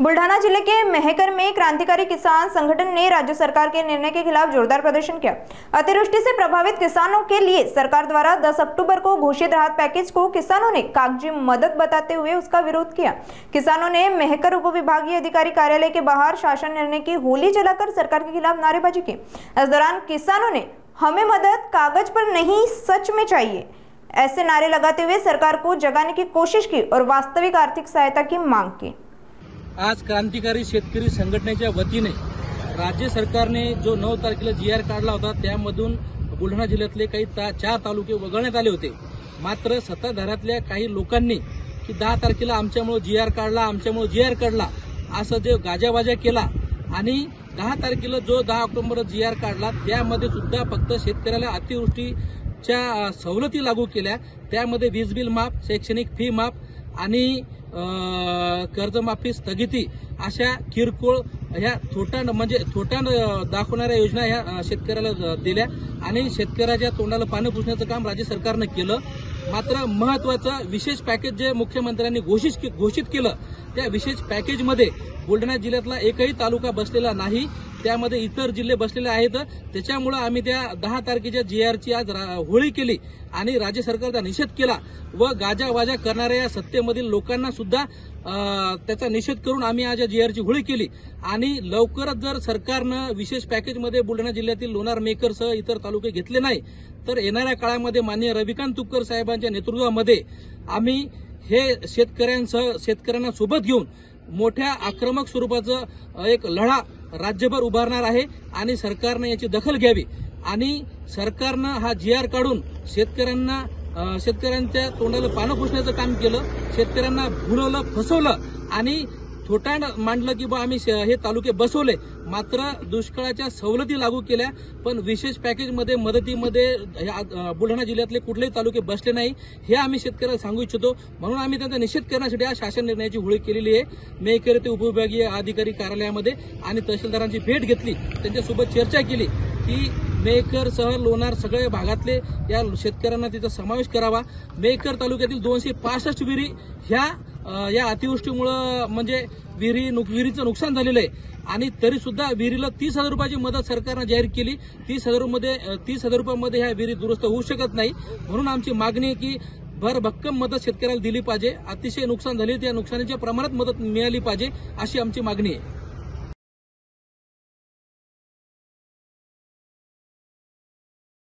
बुल्ढाना जिले के मेहकर में क्रांतिकारी किसान संगठन ने राज्य सरकार के निर्णय के खिलाफ जोरदार प्रदर्शन किया। अतिवृष्टि से प्रभावित किसानों के लिए सरकार द्वारा 10 अक्टूबर को घोषित राहत पैकेज को किसानों ने कागजी मदद बताते हुए उसका विरोध किया। किसानों ने मेहकर उप विभागीय अधिकारी कार्यालय के बाहर शासन निर्णय की होली जलाकर सरकार के खिलाफ नारेबाजी की। इस दौरान किसानों ने हमें मदद कागज पर नहीं सच में चाहिए ऐसे नारे लगाते हुए सरकार को जगाने की कोशिश की और वास्तविक आर्थिक सहायता की मांग की। आज क्रांतिकारी शेतकरी संघटनेच्या वतीने राज्य सरकारने जो 9 तारखेला GR काढला होता त्यामधून बुलढाणा जिल्ह्यातले काही 4 तालुके वगळण्यात आले होते। मात्र सत्ताधाऱ्यातल्या काही लोकांनी की 10 तारखेला आमच्यामुळे GR काढला असं जे गाजावाजा केला आणि 10 तारखेला जो 10 ऑक्टोबर GR काढला त्यामध्ये सुद्धा फक्त शेतकऱ्याला अतिवृष्टीच्या सवलती लागू केल्या। त्यामध्ये वीज बिल माफ, शैक्षणिक फी माफ आणि कर्जमाफी स्थगिती अशा किरकोळ ह्या थोटांड दाखवणाऱ्या योजना ह्या शेतकऱ्याला दिल्या आणि शेतकऱ्याच्या तोंडाला पाणी पुसण्याचं काम राज्य सरकारनं केलं। मात्र महत्त्वाचं विशेष पॅकेज जे मुख्यमंत्र्यांनी घोषित केलं त्या विशेष पॅकेजमध्ये बुलढाणा जिल्ह्यातला एकही तालुका बसलेला नाही, त्यामध्ये इतर जिल्हे बसलेले आहेत। त्याच्यामुळे आम्ही त्या 10 तारखेच्या GRची आज होळी केली आणि राज्य सरकारचा निषेध केला व गाजावाजा करणाऱ्या या सत्तेमधील लोकांना सुद्धा त्याचा निषेध करून आम्ही आज GRची होळी केली। आणि लवकरच जर सरकारनं विशेष पॅकेजमध्ये बुलढाणा जिल्ह्यातील लोणार मेकरसह इतर तालुके घेतले नाही तर येणाऱ्या काळामध्ये माननीय रविकांत तुपकर साहेबांच्या नेतृत्वामध्ये आम्ही हे शेतकऱ्यांना सोबत घेऊन मोठ्या आक्रमक स्वरूपाचं एक लढा राज्यभर उभारणार आहे आणि सरकारनं याची दखल घ्यावी आणि सरकारनं हा GR काढून शेतकऱ्यांच्या तोंडाला पानं पुसण्याचं काम केलं, शेतकऱ्यांना भुलवलं, फसवलं आणि थोटांड मांडलं की आम्ही हे तालुके बसवले। मात्र दुष्काळाच्या सवलती लागू केल्या पण विशेष पॅकेजमध्ये मदतीमध्ये बुलढाणा जिल्ह्यातले कुठलेही तालुके बसले नाही हे आम्ही शेतकऱ्याला सांगू इच्छितो। म्हणून आम्ही त्यांचा निषेध करण्यासाठी आज शासन निर्णयाची होळी केलेली आहे। मेहकर ते उपविभागीय अधिकारी कार्यालयामध्ये आणि तहसीलदारांची भेट घेतली, त्यांच्यासोबत चर्चा केली की मेहकरसह लोणार सगळ्या भागातले या शेतकऱ्यांना तिचा समावेश करावा। मेहकर तालुक्यातील 265 विहिरी या अतिवृष्टीमुळे म्हणजे विहिरीचं नुकसान झालेलं आहे आणि तरी सुद्धा विहिरीला 30,000 रुपयाची मदत सरकारनं जाहीर केली। 30,000 रुपयामध्ये ह्या विहिरी दुरुस्त होऊ शकत नाही, म्हणून आमची मागणी आहे की भरभक्कम मदत शेतकऱ्याला दिली पाहिजे। अतिशय नुकसान झाले त्या नुकसानीच्या प्रमाणात मदत मिळाली पाहिजे अशी आमची मागणी आहे।